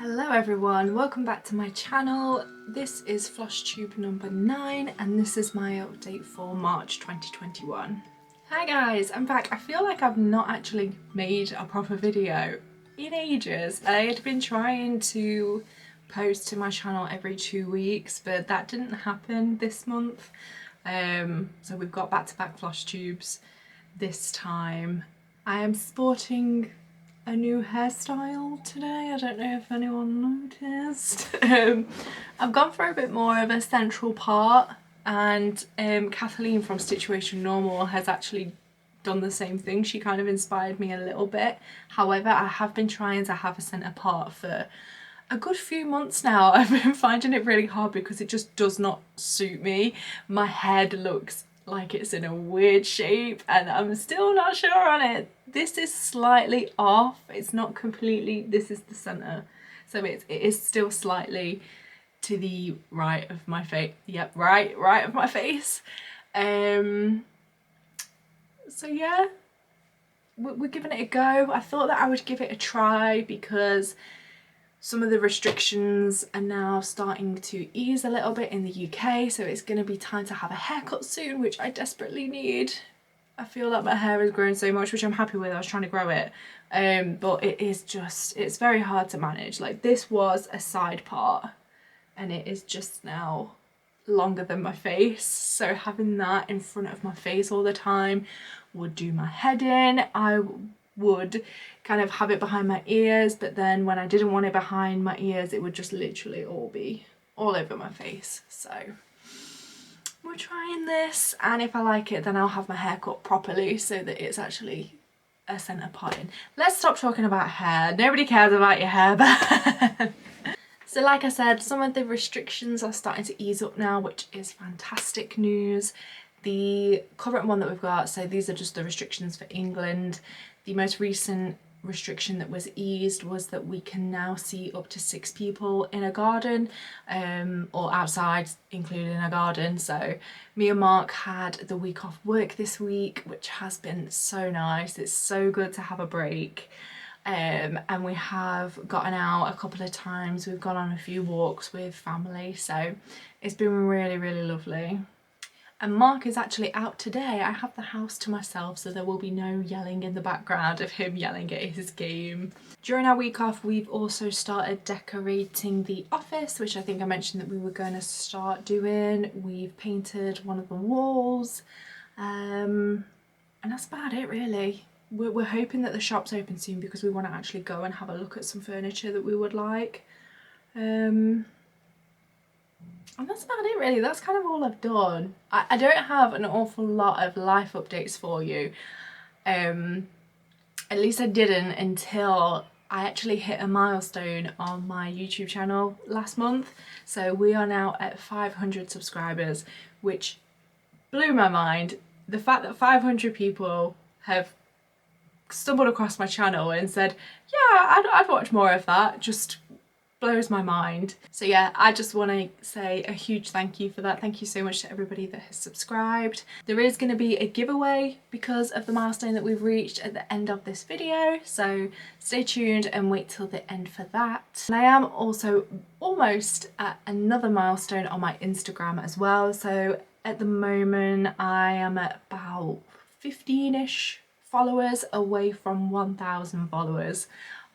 Hello everyone, welcome back to my channel. This is FlossTube number 9 and this is my update for March 2021. Hi guys, I'm back. I feel like I've not actually made a proper video in ages. I had been trying to post to my channel every 2 weeks, but that didn't happen this month. So we've got back-to-back FlossTubes this time. I am sporting a new hairstyle today. I don't know if anyone noticed. I've gone for a bit more of a central part, and Kathleen from Situation Normal has actually done the same thing. She kind of inspired me a little bit. However, I have been trying to have a centre part for a good few months now. I've been finding it really hard because it just does not suit me. My head looks like it's in a weird shape and I'm still not sure on it. This is slightly off. It's not completely, this is the centre. So it is still slightly to the right of my face. Yep, right of my face. So yeah, we're giving it a go. I thought that I would give it a try because some of the restrictions are now starting to ease a little bit in the UK, so it's going to be time to have a haircut soon, which I desperately need. I feel like my hair has grown so much, which I'm happy with. I was trying to grow it, but it is just, it's very hard to manage. Like, this was a side part and it is just now longer than my face, so having that in front of my face all the time would do my head in. I would kind of have it behind my ears, but then when I didn't want it behind my ears, it would just literally all be all over my face. So we're trying this, and if I like it, then I'll have my hair cut properly so that it's actually a centre part in. Let's stop talking about hair. Nobody cares about your hair, but so like I said, some of the restrictions are starting to ease up now, which is fantastic news. The current one that we've got, so these are just the restrictions for England. The most recent restriction that was eased was that we can now see up to 6 people in a garden, or outside, including a garden. So me and Mark had the week off work this week, which has been so nice. It's so good to have a break. And we have gotten out a couple of times. We've gone on a few walks with family, so it's been really, really lovely. And Mark is actually out today. I have the house to myself, so there will be no yelling in the background of him yelling at his game. During our week off, we've also started decorating the office, which I think I mentioned that we were going to start doing. We've painted one of the walls, and that's about it really. We're hoping that the shop's open soon because we want to actually go and have a look at some furniture that we would like. And that's about it really. That's kind of all I've done. I don't have an awful lot of life updates for you. At least I didn't until I actually hit a milestone on my YouTube channel last month. So we are now at 500 subscribers, which blew my mind. The fact that 500 people have stumbled across my channel and said, yeah, I'd watch more of that, just blows my mind. So yeah, I just want to say a huge thank you for that. Thank you so much to everybody that has subscribed. There is going to be a giveaway because of the milestone that we've reached at the end of this video, so stay tuned and wait till the end for that. And I am also almost at another milestone on my Instagram as well. So at the moment I am at about 15-ish followers away from 1,000 followers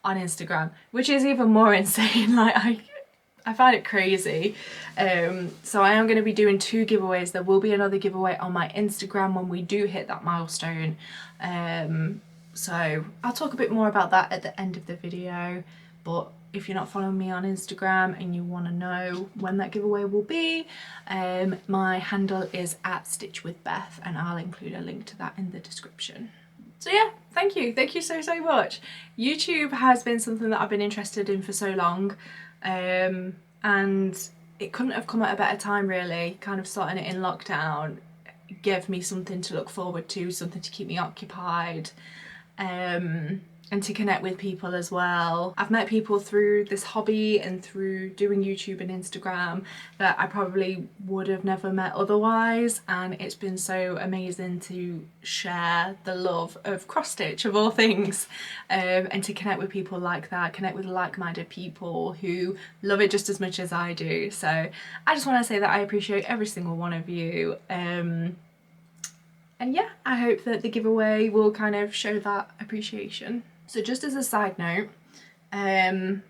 on Instagram, which is even more insane. Like, I find it crazy. So I am going to be doing 2 giveaways. There will be another giveaway on my Instagram when we do hit that milestone. So I'll talk a bit more about that at the end of the video, but if you're not following me on Instagram and you want to know when that giveaway will be, my handle is @StitchWithBeth, and I'll include a link to that in the description. So yeah, thank you so much. YouTube has been something that I've been interested in for so long, and it couldn't have come at a better time really. Kind of starting it in lockdown gave me something to look forward to, something to keep me occupied, and and to connect with people as well. I've met people through this hobby and through doing YouTube and Instagram that I probably would have never met otherwise, and it's been so amazing to share the love of cross stitch of all things, and to connect with people like that, connect with like-minded people who love it just as much as I do. So I just want to say that I appreciate every single one of you. And yeah, I hope that the giveaway will kind of show that appreciation. So just as a side note, I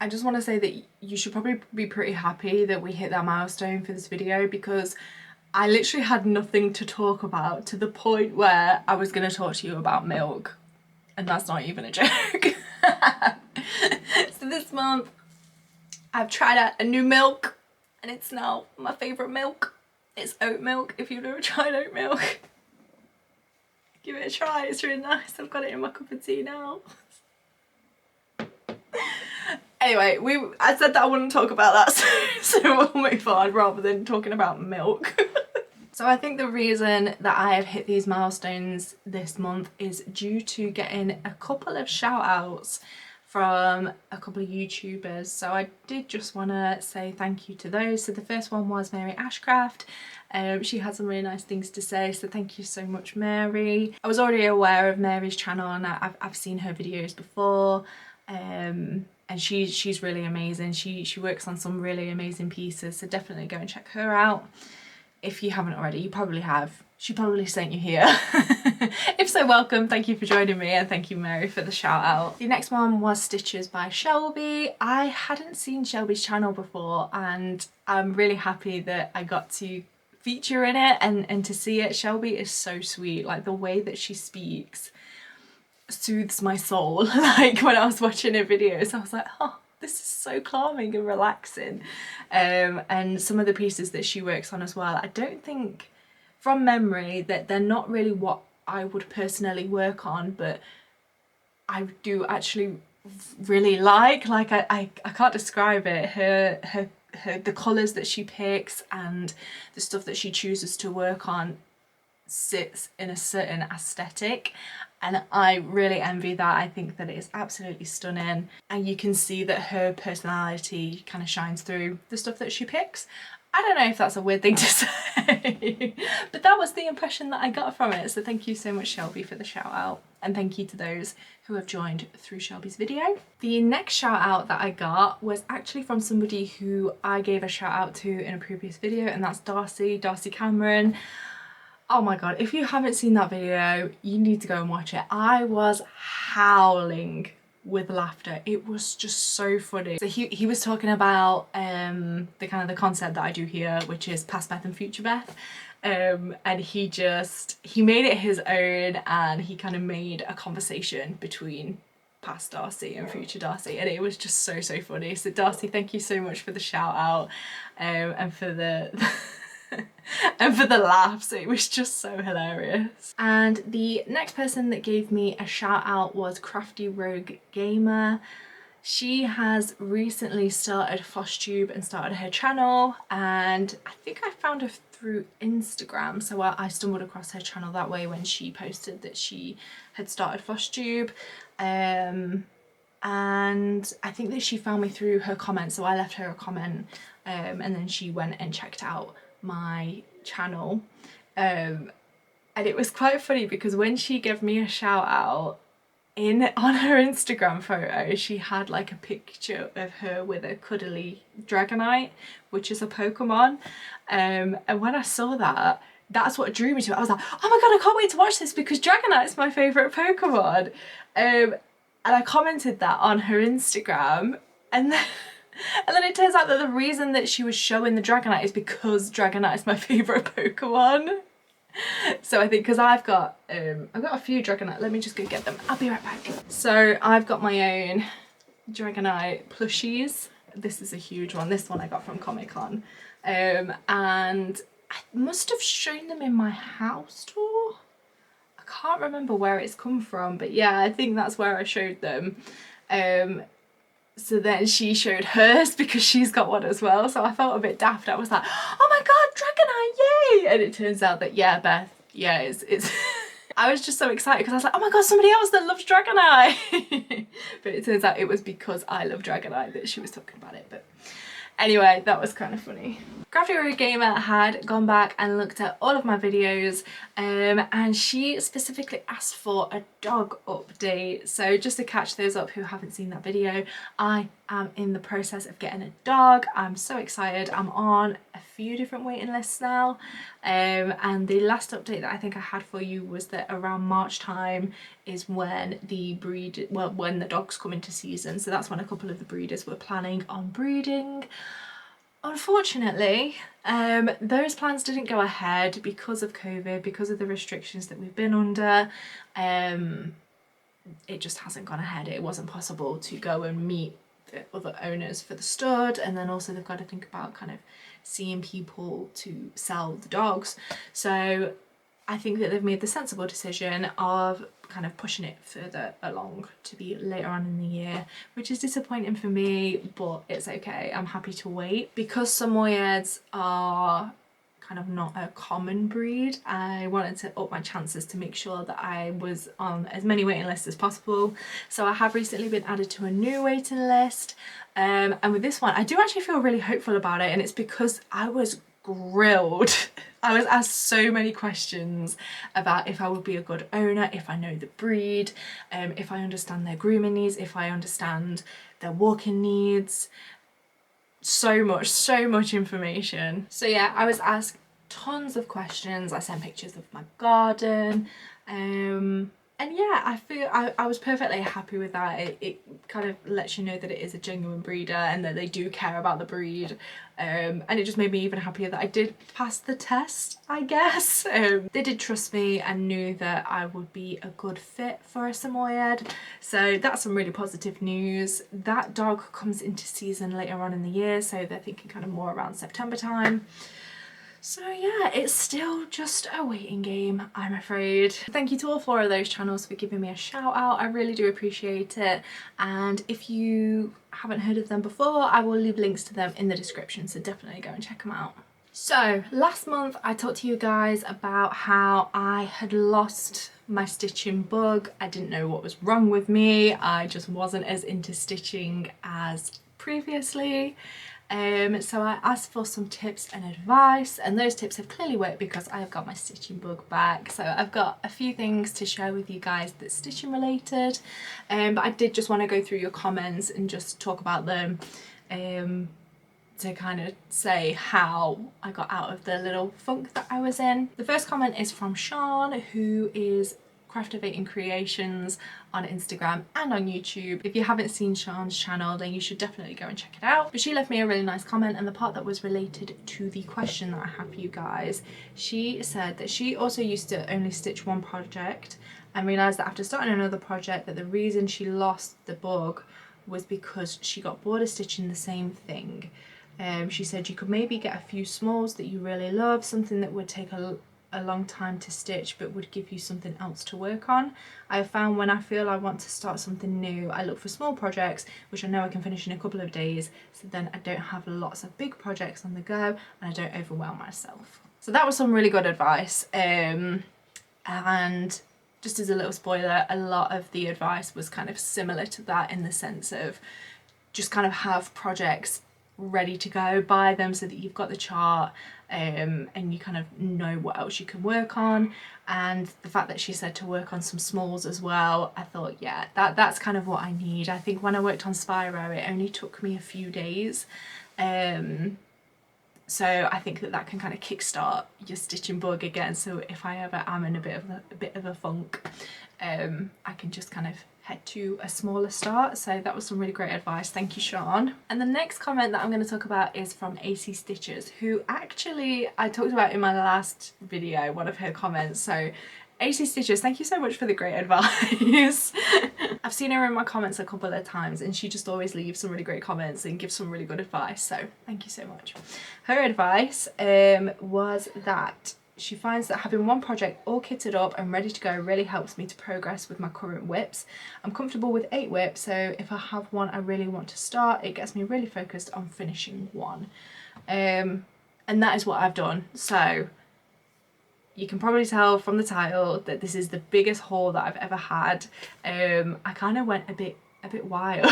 just want to say that you should probably be pretty happy that we hit that milestone for this video, because I literally had nothing to talk about to the point where I was going to talk to you about milk. And that's not even a joke. So this month I've tried out a new milk, and it's now my favourite milk. It's oat milk. If you've never tried oat milk, give it a try. It's really nice. I've got it in my cup of tea now. Anyway, I said that I wouldn't talk about that, so we'll move on rather than talking about milk. So I think the reason that I have hit these milestones this month is due to getting a couple of shout outs from a couple of YouTubers. So I did just want to say thank you to those. So the first one was Mary Ashcraft. She had some really nice things to say, so thank you so much, Mary. I was already aware of Mary's channel, and I've seen her videos before, and she's really amazing. She works on some really amazing pieces, so definitely go and check her out. If you haven't already, you probably have. She probably sent you here. If so, welcome. Thank you for joining me, and thank you, Mary, for the shout out. The next one was Stitches by Shelby. I hadn't seen Shelby's channel before, and I'm really happy that I got to feature in it and to see it. Shelby is so sweet. Like, the way that she speaks soothes my soul. Like, when I was watching her videos, I was like, oh, this is so calming and relaxing. And some of the pieces that she works on as well, I don't think, from memory, that they're not really what I would personally work on, but I do actually really like I can't describe it. The colours that she picks and the stuff that she chooses to work on sits in a certain aesthetic, and I really envy that. I think that it is absolutely stunning, and you can see that her personality kind of shines through the stuff that she picks. I don't know if that's a weird thing to say, but that was the impression that I got from it. So thank you so much, Shelby, for the shout out, and thank you to those who have joined through Shelby's video. The next shout out that I got was actually from somebody who I gave a shout out to in a previous video, and that's Darcy Cameron. Oh my god, if you haven't seen that video, you need to go and watch it. I was howling with laughter. It was just so funny. So he was talking about the kind of the concept that I do here, which is past Beth and future Beth, and he made it his own, and he kind of made a conversation between past Darcy and future Darcy, and it was just so funny. So Darcy, thank you so much for the shout out, and for the and for the laughs. It was just so hilarious. And the next person that gave me a shout out was Crafty Rogue Gamer. She has recently started FlossTube and started her channel, and I think I found her through Instagram, so I stumbled across her channel that way when she posted that she had started FlossTube, and I think that she found me through her comment, so I left her a comment, and then she went and checked out my channel, and it was quite funny because when she gave me a shout out on her Instagram photo, she had like a picture of her with a cuddly Dragonite, which is a Pokemon, and when I saw that, that's what drew me to it. I was like, oh my god, I can't wait to watch this because Dragonite's my favourite Pokemon, and I commented that on her Instagram, and then it turns out that the reason that she was showing the Dragonite is because Dragonite is my favourite Pokemon. So I think, because I've got a few Dragonite, let me just go get them. I'll be right back. So I've got my own Dragonite plushies. This is a huge one. This one I got from Comic-Con. And I must have shown them in my house tour. I can't remember where it's come from, but yeah, I think that's where I showed them. So then she showed hers because she's got one as well, so I felt a bit daft. I was like, oh my god, Dragonite, yay! And it turns out that, yeah, Beth, yeah, it's I was just so excited because I was like, oh my god, somebody else that loves Dragonite. But it turns out it was because I love Dragonite that she was talking about it. But anyway, that was kind of funny. Crafty Warrior Gamer had gone back and looked at all of my videos, and she specifically asked for a dog update. So just to catch those up who haven't seen that video, I am in the process of getting a dog. I'm so excited. I'm on a few different waiting lists now, and the last update that I think I had for you was that around March time is when the when the dogs come into season. So that's when a couple of the breeders were planning on breeding. Unfortunately, those plans didn't go ahead because of COVID, because of the restrictions that we've been under. It just hasn't gone ahead. It wasn't possible to go and meet the other owners for the stud, and then also they've got to think about kind of seeing people to sell the dogs. So I think that they've made the sensible decision of kind of pushing it further along to be later on in the year, which is disappointing for me, but it's okay. I'm happy to wait. Because Samoyeds are kind of not a common breed, I wanted to up my chances to make sure that I was on as many waiting lists as possible. So I have recently been added to a new waiting list, and with this one I do actually feel really hopeful about it, and it's because I was grilled. I was asked so many questions about if I would be a good owner, if I know the breed, if I understand their grooming needs, if I understand their walking needs. So much information. So yeah, I was asked tons of questions. I sent pictures of my garden, and yeah, I feel I was perfectly happy with that. It kind of lets you know that it is a genuine breeder and that they do care about the breed, and it just made me even happier that I did pass the test, I guess. They did trust me and knew that I would be a good fit for a Samoyed, so that's some really positive news. That dog comes into season later on in the year, so they're thinking kind of more around September time. So yeah, it's still just a waiting game, I'm afraid. Thank you to all 4 of those channels for giving me a shout out. I really do appreciate it. And if you haven't heard of them before, I will leave links to them in the description, so definitely go and check them out. So last month I talked to you guys about how I had lost my stitching bug. I didn't know what was wrong with me. I just wasn't as into stitching as previously. So I asked for some tips and advice, and those tips have clearly worked because I have got my stitching bug back. So I've got a few things to share with you guys that's stitching related, but I did just want to go through your comments and just talk about them, to kind of say how I got out of the little funk that I was in. The first comment is from Sean, who is Craftivating Creations on Instagram and on YouTube. If you haven't seen Sean's channel, then you should definitely go and check it out. But she left me a really nice comment, and the part that was related to the question that I have for you guys, she said that she also used to only stitch one project and realised that after starting another project that the reason she lost the bug was because she got bored of stitching the same thing. She said you could maybe get a few smalls that you really love, something that would take a long time to stitch but would give you something else to work on. I have found when I feel I want to start something new, I look for small projects which I know I can finish in a couple of days, so then I don't have lots of big projects on the go and I don't overwhelm myself. So that was some really good advice, and just as a little spoiler, a lot of the advice was kind of similar to that, in the sense of just kind of have projects ready to go, buy them so that you've got the chart, and you kind of know what else you can work on. And the fact that she said to work on some smalls as well, I thought, yeah, that's kind of what I need. I think when I worked on Spyro, it only took me a few days, so I think that can kind of kickstart your stitching bug again. So if I ever am in a bit of a funk, I can just kind of head to a smaller start. So that was some really great advice. Thank you, Sean. And the next comment that I'm going to talk about is from AC Stitchers, who actually I talked about in my last video, one of her comments. So AC Stitchers, thank you so much for the great advice. I've seen her in my comments a couple of times and she just always leaves some really great comments and gives some really good advice, so thank you so much. Her advice was that she finds that having one project all kitted up and ready to go really helps me to progress with my current whips. I'm comfortable with 8 whips, so if I have one I really want to start, it gets me really focused on finishing one. And that is what I've done. So you can probably tell from the title that this is the biggest haul that I've ever had. I kind of went a bit wild.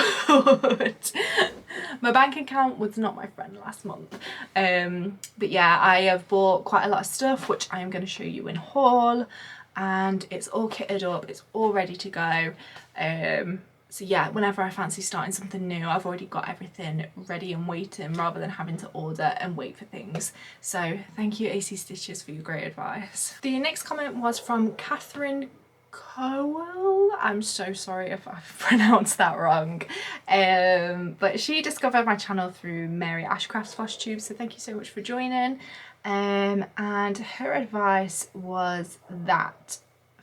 My bank account was not my friend last month. But yeah, I have bought quite a lot of stuff which I am going to show you in haul, and it's all kitted up, it's all ready to go. So yeah, whenever I fancy starting something new, I've already got everything ready and waiting rather than having to order and wait for things. So thank you AC Stitches for your great advice. The next comment was from Catherine Cowell. I'm so sorry if I've pronounced that wrong. But she discovered my channel through Mary Ashcraft's Floss Tube, so thank you so much for joining. And her advice was that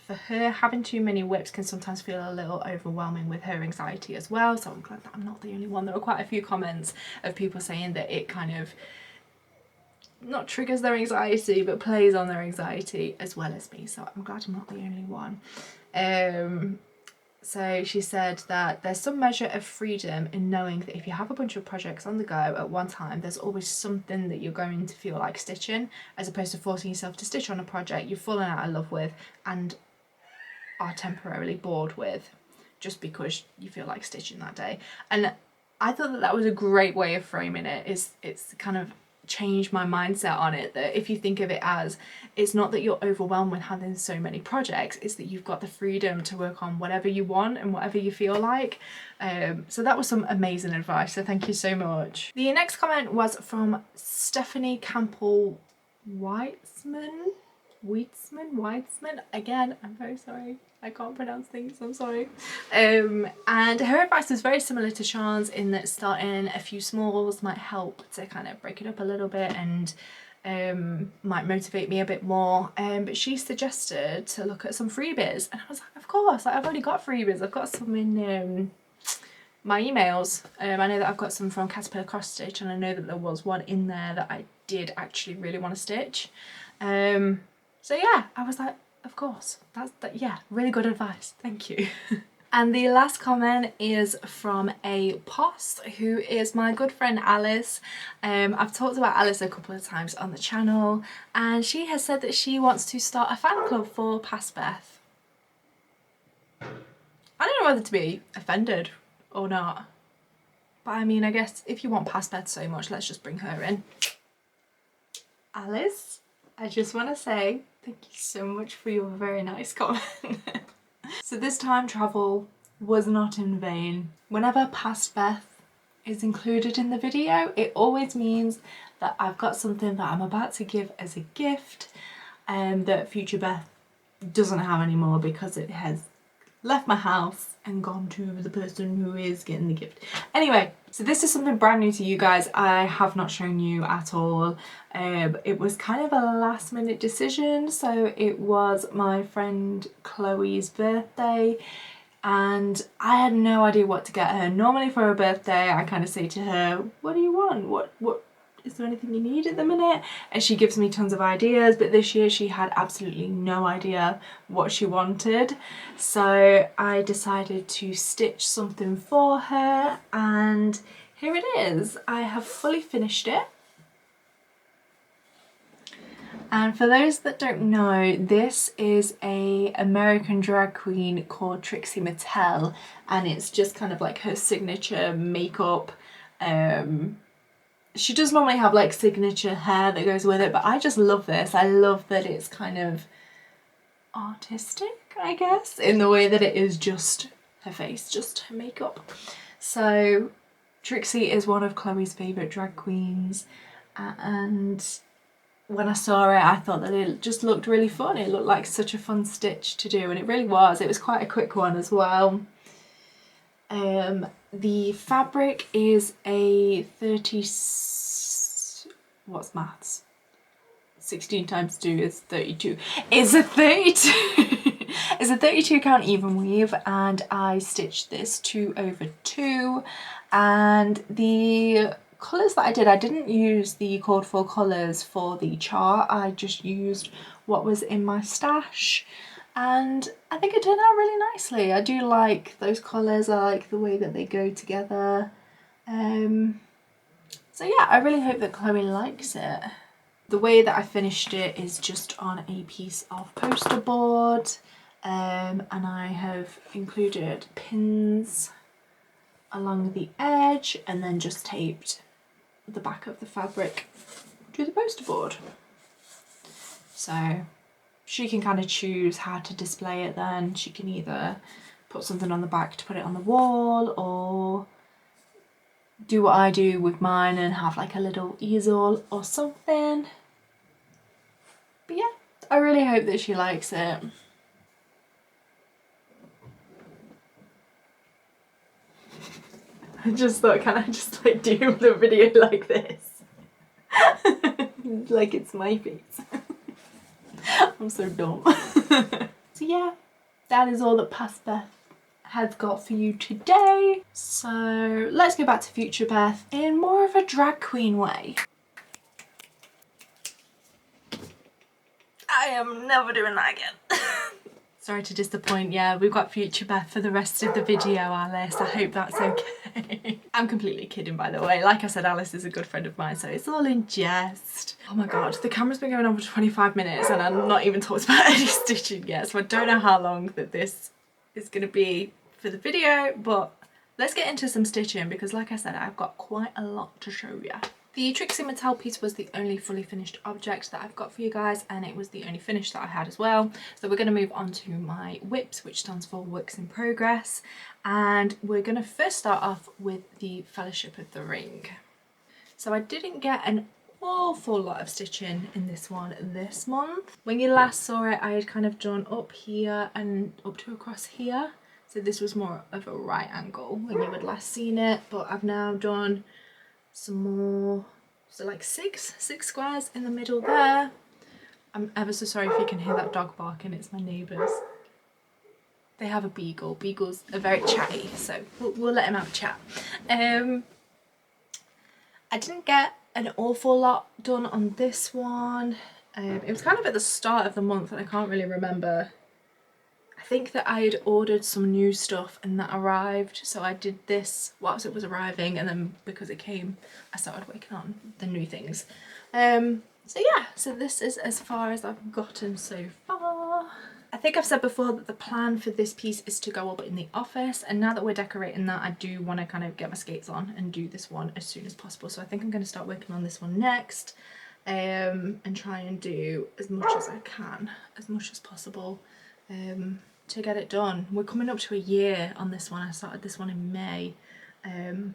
for her, having too many whips can sometimes feel a little overwhelming with her anxiety as well. So I'm glad that I'm not the only one. There were quite a few comments of people saying that it kind of not triggers their anxiety but plays on their anxiety as well as me, so I'm glad I'm not the only one. So she said that there's some measure of freedom in knowing that if you have a bunch of projects on the go at one time, there's always something that you're going to feel like stitching, as opposed to forcing yourself to stitch on a project you've fallen out of love with and are temporarily bored with just because you feel like stitching that day. And I thought that that was a great way of framing it. It's kind of changed my mindset on it, that if you think of it as, it's not that you're overwhelmed with having so many projects, it's that you've got the freedom to work on whatever you want and whatever you feel like. So that was some amazing advice, so thank you so much. The next comment was from Stephanie Campbell Weitzman. Again, I'm very sorry, I can't pronounce things, I'm sorry. And her advice was very similar to Sian's in that starting a few smalls might help to kind of break it up a little bit and might motivate me a bit more. But she suggested to look at some freebies, and I was like, of course, like, I've already got freebies. I've got some in my emails. I know that I've got some from Caterpillar Cross Stitch, and I know that there was one in there that I did actually really want to stitch. So yeah, I was like, of course, yeah, really good advice, thank you. And the last comment is from a post who is my good friend Alice. I've talked about Alice a couple of times on the channel, and she has said that she wants to start a fan club for Past Beth. I don't know whether to be offended or not, but I mean, I guess if you want Past Beth so much, let's just bring her in. Alice, I just want to say thank you so much for your very nice comment. So this time travel was not in vain. Whenever Past Beth is included in the video, it always means that I've got something that I'm about to give as a gift that future Beth doesn't have anymore because it has left my house and gone to the person who is getting the gift. Anyway, so this is something brand new to you guys. I have not shown you at all. It was kind of a last minute decision. So it was my friend Chloe's birthday and I had no idea what to get her. Normally for her birthday, I kind of say to her, what do you want? What is there anything you need at the minute? And she gives me tons of ideas, but this year she had absolutely no idea what she wanted. So I decided to stitch something for her, and here it is. I have fully finished it. And for those that don't know, this is a American drag queen called Trixie Mattel, and it's just kind of like her signature makeup. She does normally have like signature hair that goes with it, but I just love this. I love that it's kind of artistic, I guess, in the way that it is just her face, just her makeup. So Trixie is one of Chloe's favourite drag queens, and when I saw it, I thought that it just looked really fun. It looked like such a fun stitch to do, and it really was. It was quite a quick one as well. The fabric is a 30, what's maths? 16 times 2 is 32. It's a 32. It's a 32 count even weave, and I stitched this 2/2. And the colours that I didn't use the called for colours for the chart. I just used what was in my stash, and I think it turned out really nicely. I do like those colours, I like the way that they go together. So yeah, I really hope that Chloe likes it. The way that I finished it is just on a piece of poster board, and I have included pins along the edge and then just taped the back of the fabric to the poster board. So she can kind of choose how to display it then. She can either put something on the back to put it on the wall, or do what I do with mine and have like a little easel or something. But yeah, I really hope that she likes it. I just thought, can I just like do the video like this? Like it's my face. I'm so dumb. So yeah, that is all that Past Beth has got for you today. So let's go back to Future Beth in more of a drag queen way. I am never doing that again. Sorry to disappoint, yeah, we've got Future Beth for the rest of the video, Alice. I hope that's okay. I'm completely kidding, by the way. Like I said, Alice is a good friend of mine, so it's all in jest. Oh my god, the camera's been going on for 25 minutes and I'm not even talked about any stitching yet, so I don't know how long that this is going to be for the video, but let's get into some stitching because like I said, I've got quite a lot to show you. The Trixie Mattel piece was the only fully finished object that I've got for you guys, and it was the only finish that I had as well. So we're going to move on to my WIPs, which stands for Works in Progress, and we're going to first start off with the Fellowship of the Ring. So I didn't get an awful lot of stitching in this one this month. When you last saw it, I had kind of done up here and up to across here. So this was more of a right angle when you had last seen it, but I've now done some more, so like six squares in the middle there. I'm ever so sorry if you can hear that dog barking, it's my neighbours. They have a beagle. Beagles are very chatty, so we'll let him have a chat. I didn't get an awful lot done on this one. It was kind of at the start of the month and I can't really remember. I think that I had ordered some new stuff and that arrived, so I did this whilst it was arriving, and then because it came I started working on the new things. So yeah, so this is as far as I've gotten so far. I think I've said before that the plan for this piece is to go up in the office, and now that we're decorating that, I do want to kind of get my skates on and do this one as soon as possible. So I think I'm going to start working on this one next, and try and do as much as I can, as much as possible, to get it done. We're coming up to a year on this one. I started this one in May,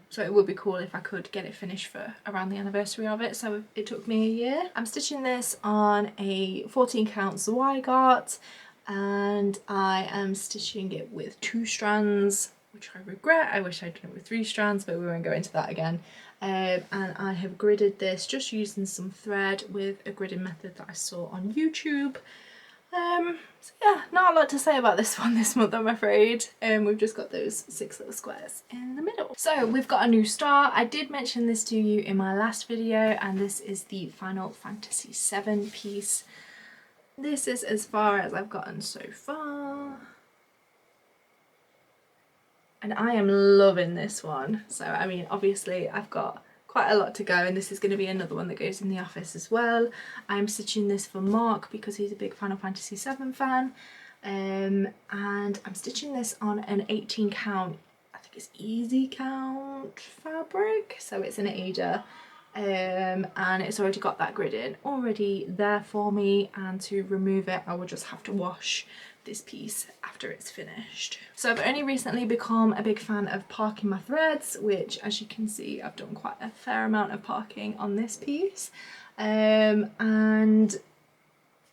so it would be cool if I could get it finished for around the anniversary of it. So it took me a year. I'm stitching this on a 14 count Zweigart, and I am stitching it with 2 strands, which I regret. I wish I'd done it with 3 strands, but we won't go into that again. And I have gridded this just using some thread with a gridding method that I saw on YouTube. So yeah, not a lot to say about this one this month, I'm afraid. We've just got those 6 little squares in the middle. So we've got a new star. I did mention this to you in my last video, and this is the Final Fantasy VII piece. This is as far as I've gotten so far. And I am loving this one. So I mean, obviously I've got quite a lot to go, and this is going to be another one that goes in the office as well. I'm stitching this for Mark because he's a big Final Fantasy VII fan, and I'm stitching this on an 18 count, I think it's easy count fabric, so it's an Aida, and it's already got that gridding already there for me, and to remove it I will just have to wash this piece after it's finished. So I've only recently become a big fan of parking my threads, which as you can see I've done quite a fair amount of parking on this piece, and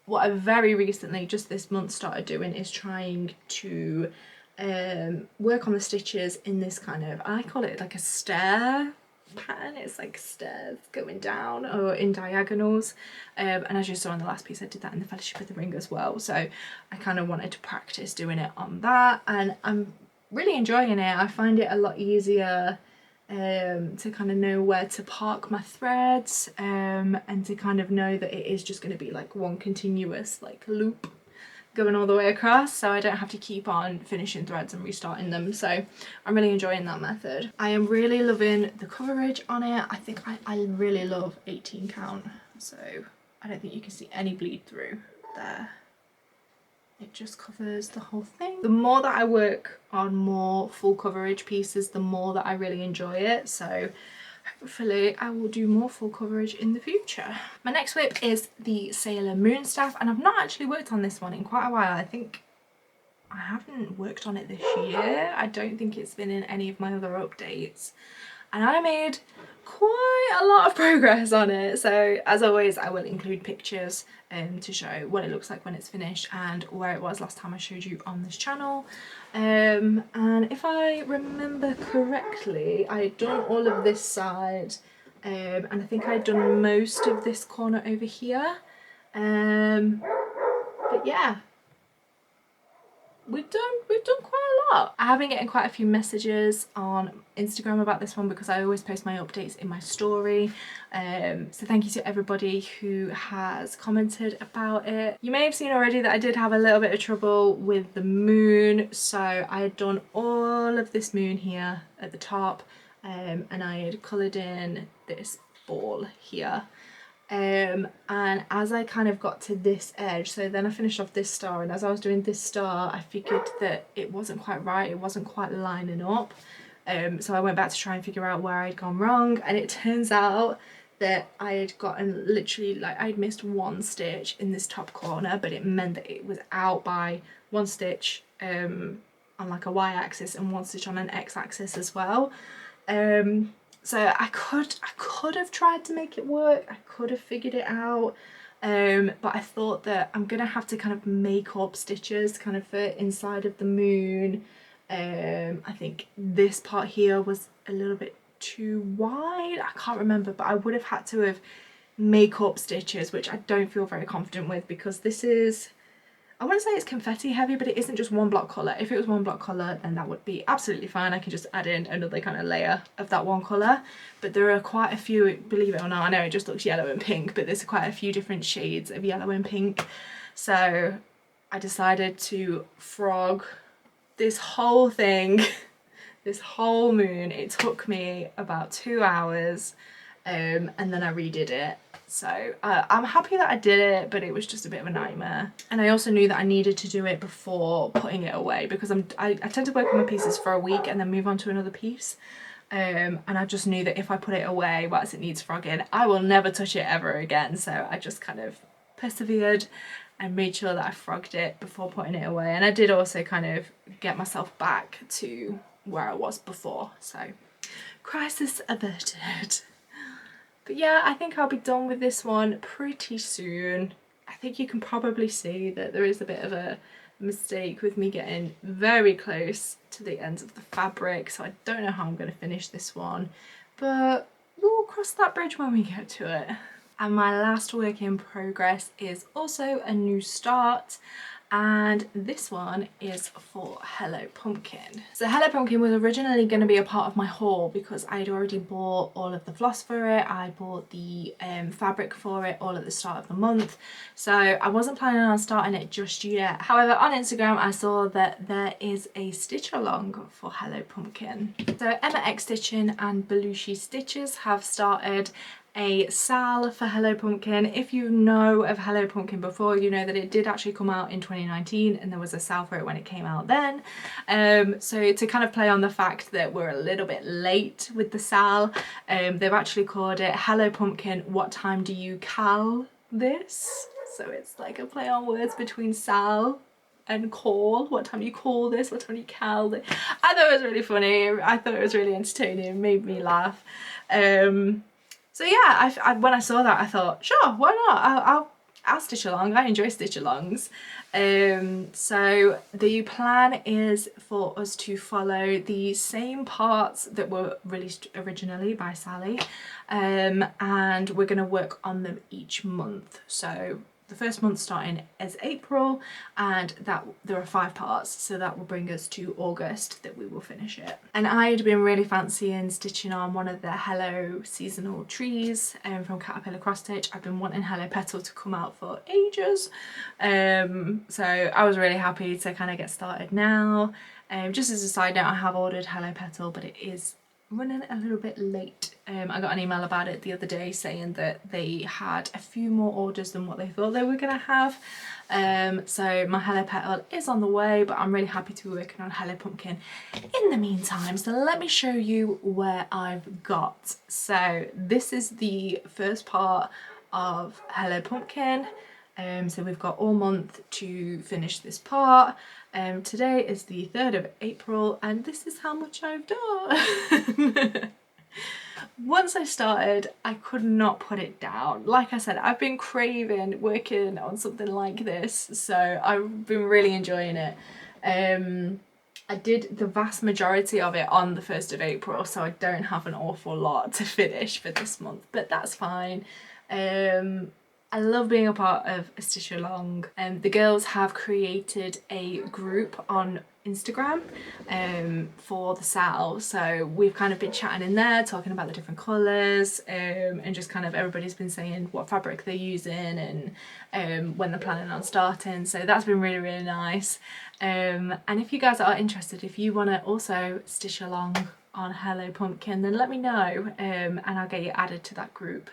what I've very recently, just this month, started doing is trying to work on the stitches in this kind of, I call it like a stair pattern. It's like stairs going down or in diagonals, and as you saw in the last piece I did that in the Fellowship of the Ring as well, so I kind of wanted to practice doing it on that, and I'm really enjoying it. I find it a lot easier to kind of know where to park my threads, and to kind of know that it is just going to be like one continuous like loop going all the way across, so I don't have to keep on finishing threads and restarting them. So I'm really enjoying that method. I am really loving the coverage on it. I think I really love 18 count, so I don't think you can see any bleed through there. It just covers the whole thing. The more that I work on more full coverage pieces, the more that I really enjoy it. So hopefully I will do more full coverage in the future. My next whip is the Sailor Moon staff, and I've not actually worked on this one in quite a while. I think I haven't worked on it this year. I don't think it's been in any of my other updates. And I made quite a lot of progress on it. So as always, I will include pictures to show what it looks like when it's finished and where it was last time I showed you on this channel. And if I remember correctly, I had done all of this side and I think I'd done most of this corner over here. But yeah, we've done quite a lot. I have been getting quite a few messages on Instagram about this one because I always post my updates in my story. So thank you to everybody who has commented about it. You may have seen already that I did have a little bit of trouble with the moon. So I had done all of this moon here at the top and I had coloured in this ball here. And as I kind of got to this edge, so then I finished off this star, and as I was doing this star I figured that it wasn't quite right, it wasn't quite lining up, so I went back to try and figure out where I'd gone wrong, and it turns out that I had gotten literally, like, I'd missed one stitch in this top corner, but it meant that it was out by one stitch on like a y-axis and one stitch on an x-axis as well. So I could have tried to make it work, I could have figured it out, but I thought that I'm gonna have to kind of make up stitches kind of for inside of the moon. I think this part here was a little bit too wide, I can't remember, but I would have had to have make up stitches, which I don't feel very confident with because this is, I wouldn't say it's confetti heavy, but it isn't just one block colour. If it was one block colour, then that would be absolutely fine. I can just add in another kind of layer of that one colour. But there are quite a few, believe it or not, I know it just looks yellow and pink, but there's quite a few different shades of yellow and pink. So I decided to frog this whole thing, this whole moon. It took me about 2 hours and then I redid it. So I'm happy that I did it, but it was just a bit of a nightmare. And I also knew that I needed to do it before putting it away because I tend to work on my pieces for a week and then move on to another piece. And I just knew that if I put it away whilst it needs frogging, I will never touch it ever again. So I just kind of persevered and made sure that I frogged it before putting it away. And I did also kind of get myself back to where I was before. So crisis averted. But yeah, I think I'll be done with this one pretty soon. I think you can probably see that there is a bit of a mistake with me getting very close to the ends of the fabric, so I don't know how I'm going to finish this one, but we'll cross that bridge when we get to it. And my last work in progress is also a new start, and this one is for Hello Pumpkin. So Hello Pumpkin was originally going to be a part of my haul because I'd already bought all of the floss for it, I bought the fabric for it all at the start of the month, so I wasn't planning on starting it just yet. However, on Instagram I saw that there is a stitch along for Hello Pumpkin. So Emma X Stitching and Belushi Stitches have started a sale for Hello Pumpkin. If you know of Hello Pumpkin before, you know that it did actually come out in 2019 and there was a sale for it when it came out then. So to kind of play on the fact that we're a little bit late with the sale, they've actually called it Hello Pumpkin What Time Do You Cal This? So it's like a play on words between sal and call. What time you call this? What time you cal this? I thought it was really funny. I thought it was really entertaining. It made me laugh. So yeah, when I saw that I thought, sure, why not? I'll stitch along. I enjoy stitch alongs. So the plan is for us to follow the same parts that were released originally by Sally, and we're going to work on them each month. So the first month starting is April, and that there are 5 parts, so that will bring us to August that we will finish it. And I had been really fancying stitching on one of the Hello seasonal trees from Caterpillar Cross Stitch. I've been wanting Hello Petal to come out for ages, so I was really happy to kind of get started now. Just as a side note, I have ordered Hello Petal, but it is running a little bit late I got an email about it the other day saying that they had a few more orders than what they thought they were going to have. So my Hello Petal is on the way, but I'm really happy to be working on Hello Pumpkin in the meantime. So let me show you where I've got. So this is the first part of Hello Pumpkin. So we've got all month to finish this part. Today is the 3rd of April and this is how much I've done. Once I started, I could not put it down. Like I said, I've been craving working on something like this, so I've been really enjoying it. I did the vast majority of it on the 1st of April, so I don't have an awful lot to finish for this month, but that's fine. I love being a part of a Stitch Along. The girls have created a group on Instagram for the sale, so we've kind of been chatting in there, talking about the different colours, and just kind of everybody's been saying what fabric they're using and when they're planning on starting, so that's been really, really nice. And if you guys are interested, if you want to also stitch along on Hello Pumpkin, then let me know, and I'll get you added to that group.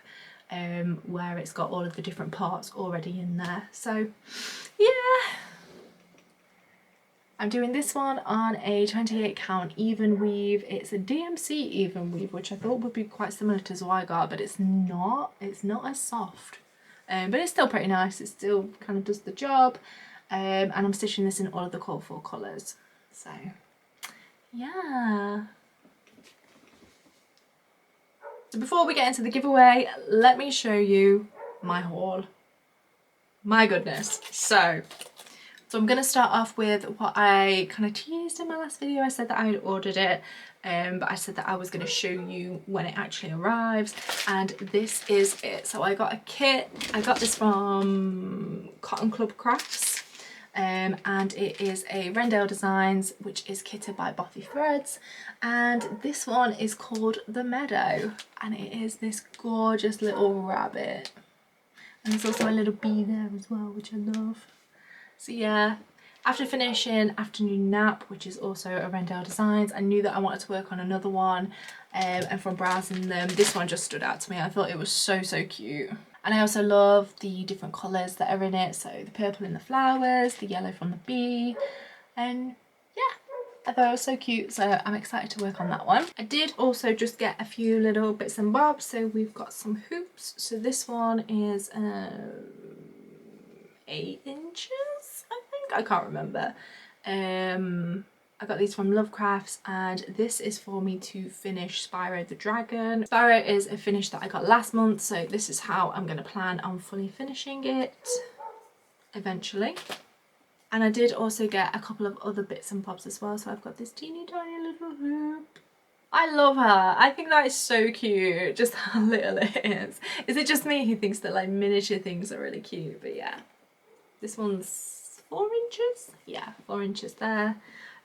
Where it's got all of the different parts already in there. So yeah, I'm doing this one on a 28 count even weave. It's a DMC even weave, which I thought would be quite similar to Zweigart, but it's not as soft, but it's still pretty nice. It still kind of does the job, and I'm stitching this in all of the call for colours, so yeah. So before we get into the giveaway, let me show you my haul. My goodness. So I'm going to start off with what I kind of teased in my last video. I said that I had ordered it, but I said that I was going to show you when it actually arrives, and this is it. So I got a kit. I got this from Cotton Club Crafts. And it is a Rendale Designs, which is kitted by Bothy Threads, and this one is called The Meadow, and it is this gorgeous little rabbit, and there's also a little bee there as well, which I love. So yeah, after finishing Afternoon Nap, which is also a Rendale Designs, I knew that I wanted to work on another one, and from browsing them, this one just stood out to me. I thought it was so cute. And I also love the different colours that are in it, so the purple in the flowers, the yellow from the bee, and yeah, I thought it was so cute, so I'm excited to work on that one. I did also just get a few little bits and bobs, so we've got some hoops. So this one is 8 inches, I think, I can't remember. I got these from Lovecrafts, and this is for me to finish Spyro the Dragon. Spyro is a finish that I got last month, so this is how I'm going to plan on fully finishing it eventually. And I did also get a couple of other bits and bobs as well, so I've got this teeny tiny little hoop. I love her. I think that is so cute, just how little it is. Is it just me who thinks that like miniature things are really cute? But yeah, this one's 4 inches. Yeah, 4 inches there.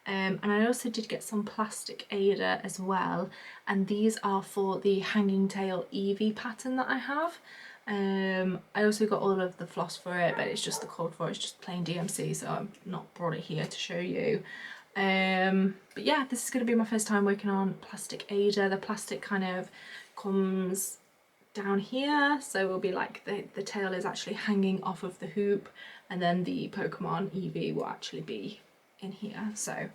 And I also did get some plastic Aida as well, and these are for the hanging tail Eevee pattern that I have. I also got all of the floss for it, but it's just the code for it, it's just plain DMC, so I've not brought it here to show you. But yeah, this is going to be my first time working on plastic Aida. The plastic kind of comes down here, so it will be like the tail is actually hanging off of the hoop, and then the Pokemon Eevee will actually be in here. So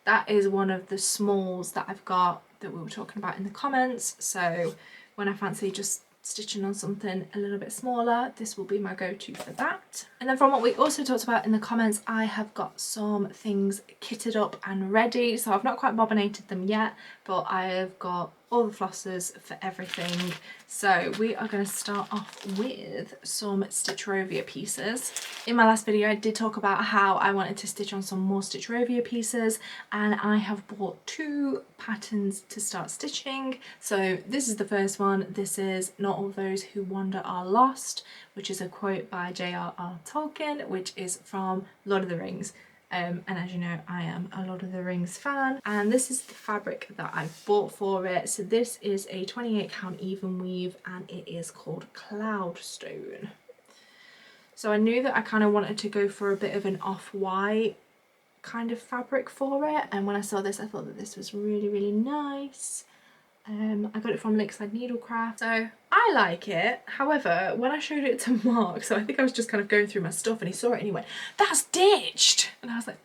that is one of the smalls that I've got that we were talking about in the comments, so when I fancy just stitching on something a little bit smaller, this will be my go-to for that. And then from what we also talked about in the comments, I have got some things kitted up and ready, so I've not quite bobbinated them yet, but I have got all the flossers for everything. So we are going to start off with some Stitchrovia pieces. In my last video I did talk about how I wanted to stitch on some more Stitchrovia pieces, and I have bought 2 patterns to start stitching. So this is the first one. This is Not All Those Who Wander Are Lost, which is a quote by J.R.R. Tolkien, which is from Lord of the Rings. And as you know, I am a Lord of the Rings fan, and this is the fabric that I bought for it. So this is a 28 count even weave, and it is called Cloudstone. So I knew that I kind of wanted to go for a bit of an off-white kind of fabric for it, and when I saw this I thought that this was really nice. I got it from Lakeside Needlecraft, so I like it. However, when I showed it to Mark, so I think I was just kind of going through my stuff and he saw it and he went, "That's ditched!" And I was like,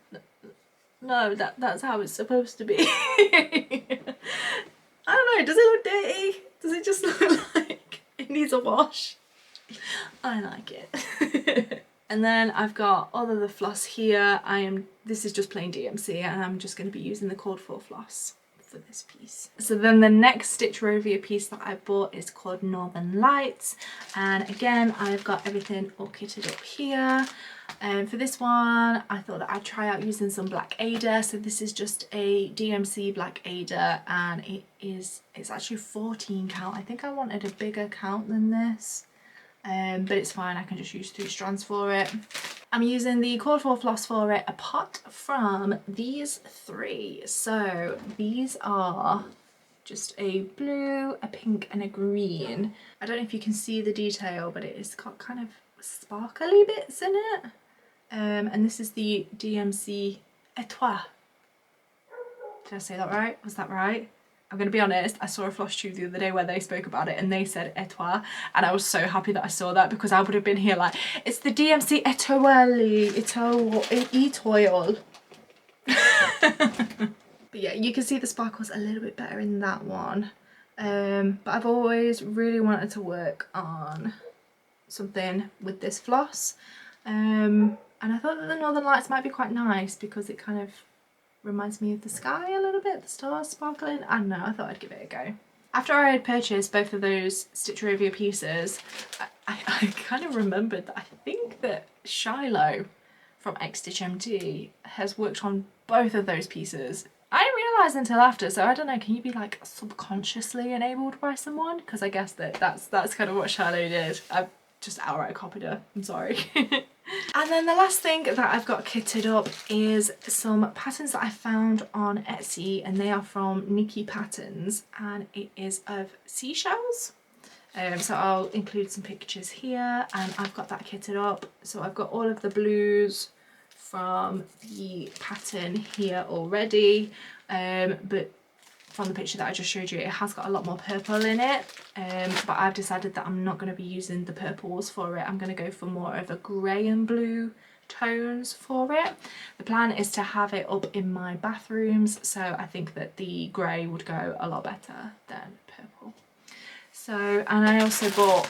no, that's how it's supposed to be. I don't know, does it look dirty? Does it just look like it needs a wash? I like it. And then I've got all of the floss here. This is just plain DMC and I'm just going to be using the Cord 4 floss for this piece. So then the next Stitch Rovia piece that I bought is called Northern Lights, and again I've got everything all kitted up here. For this one I thought that I'd try out using some Black Ada. So this is just a DMC Black Ada and it's actually 14 count. I think I wanted a bigger count than this. But it's fine, I can just use 3 strands for it. I'm using the Cord 4 floss for it apart from these 3. So these are just a blue, a pink and a green. I don't know if you can see the detail, but it's got kind of sparkly bits in it. And this is the DMC Etoile. Did I say that right? Was that right? I'm going to be honest, I saw a floss tube the other day where they spoke about it and they said Etoile, and I was so happy that I saw that because I would have been here like, it's the DMC Etoile. But yeah, you can see the sparkles a little bit better in that one. But I've always really wanted to work on something with this floss. And I thought that the Northern Lights might be quite nice because it kind of reminds me of the sky a little bit, the stars sparkling. I don't know, I thought I'd give it a go. After I had purchased both of those Stitch Rovia pieces, I kind of remembered that I think that Shiloh from X Stitch MD has worked on both of those pieces. I didn't realise until after, so I don't know, can you be like subconsciously enabled by someone? Because I guess that's kind of what Shiloh did. I've just outright copied her, I'm sorry. And then the last thing that I've got kitted up is some patterns that I found on Etsy, and they are from Nikki Patterns and it is of seashells. So I'll include some pictures here, and I've got that kitted up. So I've got all of the blues from the pattern here already, but from the picture that I just showed you, it has got a lot more purple in it, but I've decided that I'm not going to be using the purples for it. I'm going to go for more of a grey and blue tones for it. The plan is to have it up in my bathrooms, so I think that the grey would go a lot better than purple. So, and I also bought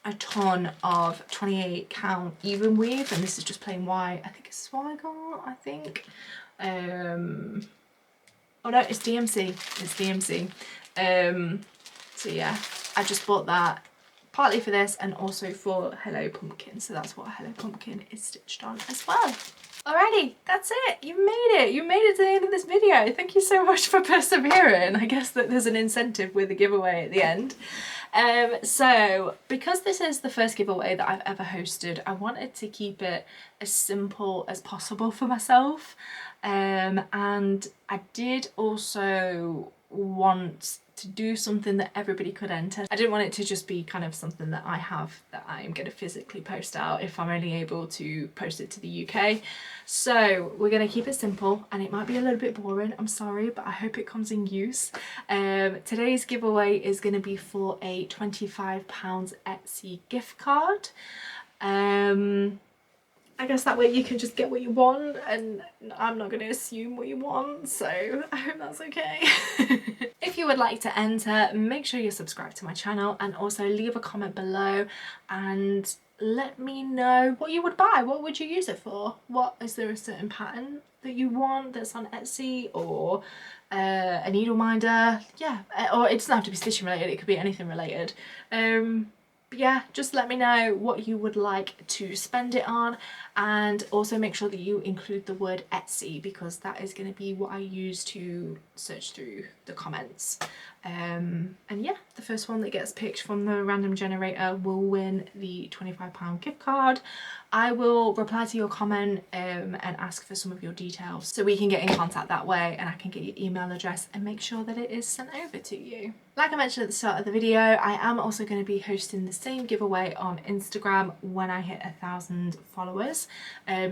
a ton of 28 count even weave, and this is just plain white. I think it's what I got, I think. Oh no, it's DMC. It's DMC. So yeah, I just bought that partly for this and also for Hello Pumpkin. So that's what Hello Pumpkin is stitched on as well. Alrighty, that's it. You made it. You made it to the end of this video. Thank you so much for persevering. I guess that there's an incentive with a giveaway at the end. So because this is the first giveaway that I've ever hosted, I wanted to keep it as simple as possible for myself. And I did also want to do something that everybody could enter. I didn't want it to just be kind of something that I have that I'm going to physically post out if I'm only able to post it to the UK. So we're going to keep it simple, and it might be a little bit boring, I'm sorry, but I hope it comes in use. Today's giveaway is going to be for a £25 Etsy gift card. I guess that way you can just get what you want, and I'm not going to assume what you want, so I hope that's okay. If you would like to enter, make sure you're subscribed to my channel, and also leave a comment below and let me know what you would buy. What would you use it for? Is there a certain pattern that you want that's on Etsy, or a needle minder? Yeah, or it doesn't have to be stitching related, it could be anything related. But yeah, just let me know what you would like to spend it on, and also make sure that you include the word Etsy, because that is going to be what I use to search through the comments. And yeah, the first one that gets picked from the random generator will win the £25 gift card. I will reply to your comment and ask for some of your details so we can get in contact that way, and I can get your email address and make sure that it is sent over to you. Like I mentioned at the start of the video, I am also going to be hosting the same giveaway on Instagram when I hit 1,000 followers.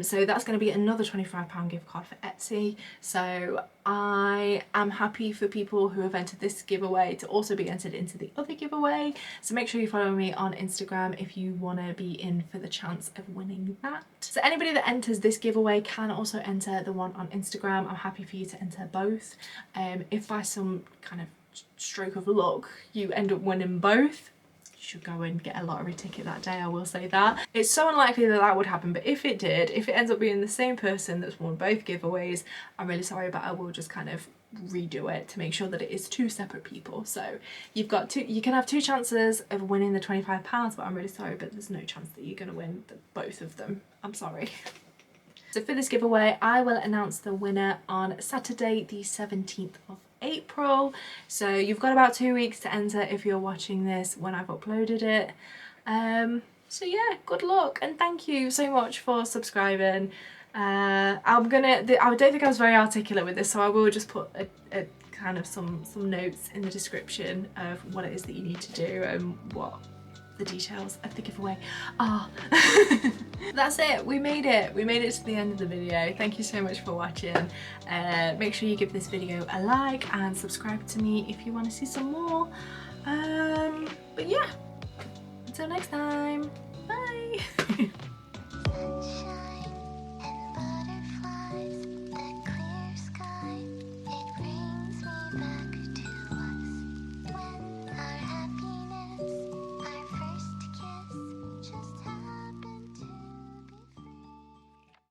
So that's going to be another £25 gift card for Etsy. So I am happy for people who have entered this giveaway to also be entered into the other giveaway, so make sure you follow me on Instagram if you want to be in for the chance of winning that. So anybody that enters this giveaway can also enter the one on Instagram. I'm happy for you to enter both. If by some kind of stroke of luck you end up winning both, should go and get a lottery ticket that day, I will say that. It's so unlikely that that would happen, but if it did, if it ends up being the same person that's won both giveaways, I'm really sorry, but I will just kind of redo it to make sure that it is two separate people. So you can have two chances of winning the £25, but I'm really sorry, but there's no chance that you're going to win both of them. I'm sorry. So for this giveaway, I will announce the winner on Saturday the 17th of April. So you've got about 2 weeks to enter if you're watching this when I've uploaded it. So yeah, good luck and thank you so much for subscribing. I don't think I was very articulate with this, so I will just put a kind of some notes in the description of what it is that you need to do and what the details of the giveaway are. That's it, we made it to the end of the video. Thank you so much for watching. Make sure you give this video a like and subscribe to me if you want to see some more. But yeah, until next time, bye.